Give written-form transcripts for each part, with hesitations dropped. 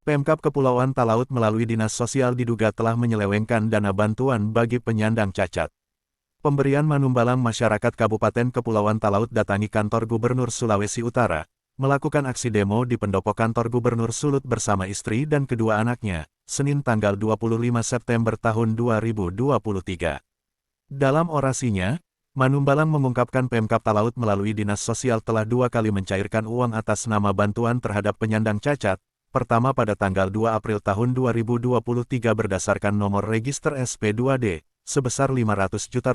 Pemkab Kepulauan Talaut melalui Dinas Sosial diduga telah menyelewengkan dana bantuan bagi penyandang cacat. Pemberian manumbalang masyarakat Kabupaten Kepulauan Talaut datangi kantor Gubernur Sulawesi Utara, melakukan aksi demo di pendopo kantor Gubernur Sulut bersama istri dan kedua anaknya, Senin tanggal 25 September tahun 2023. Dalam orasinya, Manumbalang mengungkapkan Pemkab Talaut melalui Dinas Sosial telah 2 kali mencairkan uang atas nama bantuan terhadap penyandang cacat, pertama pada tanggal 2 April tahun 2023 berdasarkan nomor register SP2D, sebesar Rp500 juta,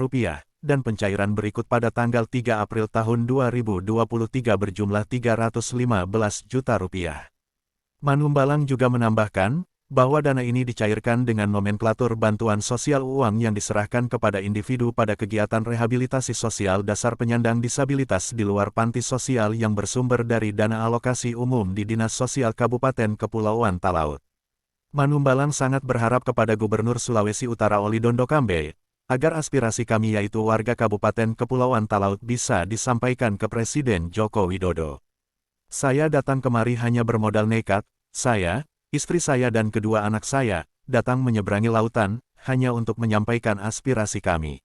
dan pencairan berikut pada tanggal 3 April tahun 2023 berjumlah Rp315 juta. Manumbalang juga menambahkan, bahwa dana ini dicairkan dengan nomenklatur bantuan sosial uang yang diserahkan kepada individu pada kegiatan rehabilitasi sosial dasar penyandang disabilitas di luar panti sosial yang bersumber dari dana alokasi umum di Dinas Sosial Kabupaten Kepulauan Talaut. Manumbalang sangat berharap kepada Gubernur Sulawesi Utara Oli Dondo Kambe, agar aspirasi kami yaitu warga Kabupaten Kepulauan Talaut bisa disampaikan ke Presiden Joko Widodo. Saya datang kemari hanya bermodal nekat, saya, istri saya dan kedua anak saya, datang menyeberangi lautan, hanya untuk menyampaikan aspirasi kami.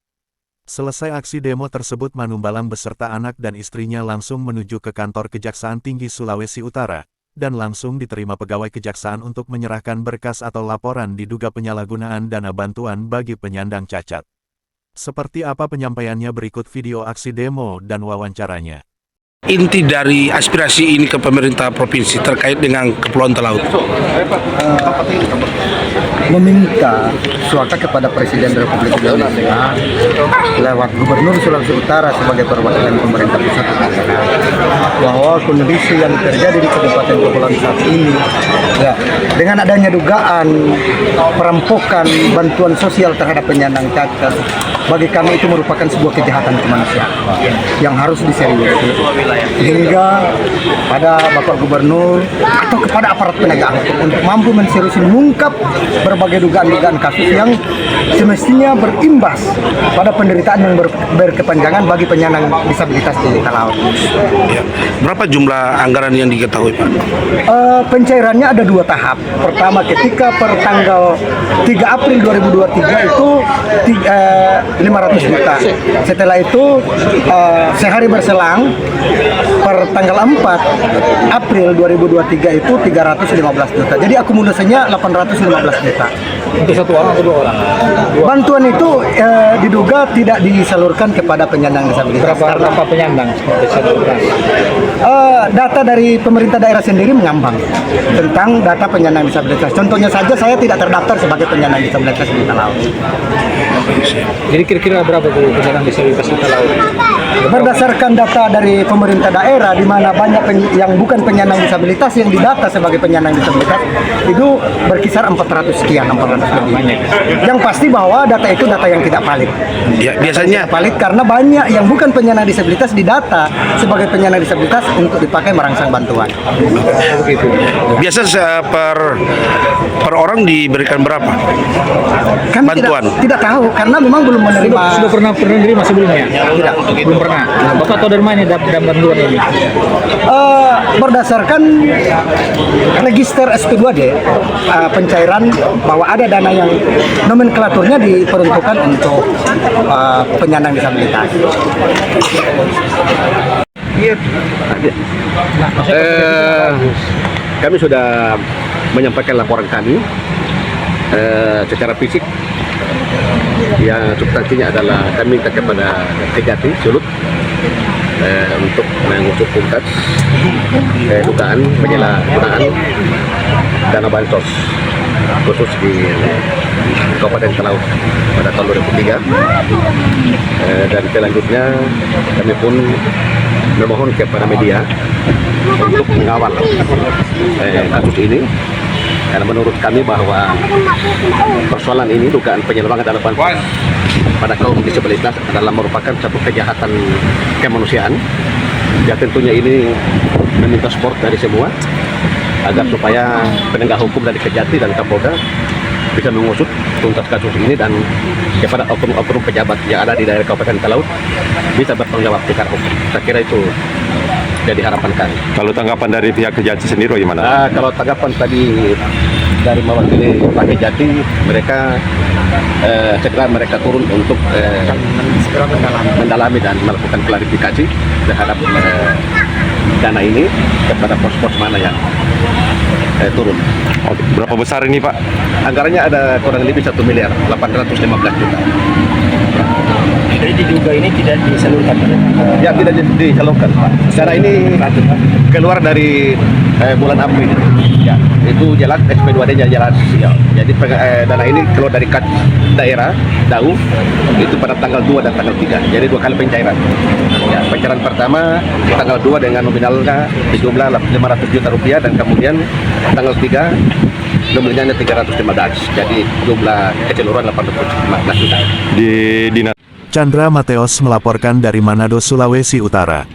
Selesai aksi demo tersebut Manumbalang beserta anak dan istrinya langsung menuju ke kantor Kejaksaan Tinggi Sulawesi Utara, dan langsung diterima pegawai kejaksaan untuk menyerahkan berkas atau laporan diduga penyalahgunaan dana bantuan bagi penyandang cacat. Seperti apa penyampaiannya berikut video aksi demo dan wawancaranya. Inti dari aspirasi ini ke pemerintah provinsi terkait dengan Kepulauan Talaut. Meminta suaka kepada Presiden Republik Indonesia lewat Gubernur Sulawesi Utara sebagai perwakilan pemerintah pusat bahwa kondisi yang terjadi di Kabupaten Kepulauan saat ini ya, dengan adanya dugaan perampokan bantuan sosial terhadap penyandang cacat, bagi kami itu merupakan sebuah kejahatan kemanusiaan yang harus diseriusi, hingga pada Bapak Gubernur atau kepada aparat penegak hukum untuk mampu menseriusi mengungkap berbagai dugaan-dugaan kasus yang semestinya berimbas pada penderitaan yang berkepanjangan bagi penyandang disabilitas di Talaut. Ya. Berapa jumlah anggaran yang diketahui, Pak? Pencairannya ada 2 tahap. Pertama ketika per tanggal 3 April 2023 itu 500 juta. Setelah itu sehari berselang per tanggal 4 April 2023 itu 315 juta. Jadi akumulasinya 815 juta. Untuk satu orang atau 2 orang? Bantuan itu diduga tidak disalurkan kepada penyandang disabilitas. Berapa penyandang disabilitas? Data dari pemerintah daerah sendiri mengambang tentang data penyandang disabilitas. Contohnya saja saya tidak terdaftar sebagai penyandang disabilitas di Talaut. Jadi kira-kira berapa tuh penyandang disabilitas di Talaut? Berdasarkan data dari pemerintah daerah, di mana banyak yang bukan penyandang disabilitas yang didata sebagai penyandang disabilitas itu berkisar 400 sekian, 400 lebih. Yang pasti bahwa data itu data yang tidak valid. Ya, biasanya Valid karena banyak yang bukan penyandang disabilitas didata sebagai penyandang disabilitas untuk dipakai merangsang bantuan. Begitu. biasa per orang diberikan berapa? Kami Bantuan? tidak tahu karena memang belum menerima. Sudah pernah menerima sebelumnya? Tidak. Belum pernah. Bapak tahu dari mana dapat bantuan ini? Berdasarkan register SP2D, pencairan bahwa ada dana yang nomenklaturnya diperuntukkan untuk penyandang disabilitas. Kami sudah menyampaikan laporan kami secara fisik, yang substansinya adalah kami minta kepada Kejati Sulut untuk mengusut tuntas dugaan penyalahgunaan dana bansos khusus di Kabupaten Talaut pada tahun 2003, dan selanjutnya kami pun memohon kepada media untuk mengawal kasus ini, karena menurut kami bahwa persoalan ini, dugaan penyelewengan dana bansos pada kaum disabilitas adalah merupakan satu kejahatan kemanusiaan. Ya tentunya ini meminta support dari semua agar supaya penegak hukum dari Kejati dan Kapolda bisa mengusut tuntas kasus ini, dan kepada oknum-oknum pejabat yang ada di daerah Kabupaten Talaut bisa bertanggung jawab secara hukum. Saya kira itu jadi harapan kami. Kalau tanggapan dari pihak Kejati sendiri bagaimana? Kalau tanggapan tadi dari mewakili Pak Kejati, mereka segera mereka turun untuk segera mendalami dan melakukan klarifikasi terhadap dana ini kepada pos-pos mana yang turun. Oke, berapa besar ini Pak? Anggarannya ada kurang lebih 1 miliar 815 juta. Jadi diduga ini tidak disalurkan. Ya tidak disalurkan Pak. Dana ini keluar dari bulan April. Ya, itu jelas SP2D-nya jelas. Ya. Jadi dana ini keluar dari kas daerah DAU itu pada tanggal 2 dan tanggal 3. Jadi 2 kali pencairan. Ya, pencairan pertama tanggal 2 dengan nominalnya sejumlah 500 juta rupiah dan kemudian tanggal 3 nominalnya 315. Jadi jumlah keseluruhan 815 juta. Di dinas Chandra Mateos melaporkan dari Manado, Sulawesi Utara.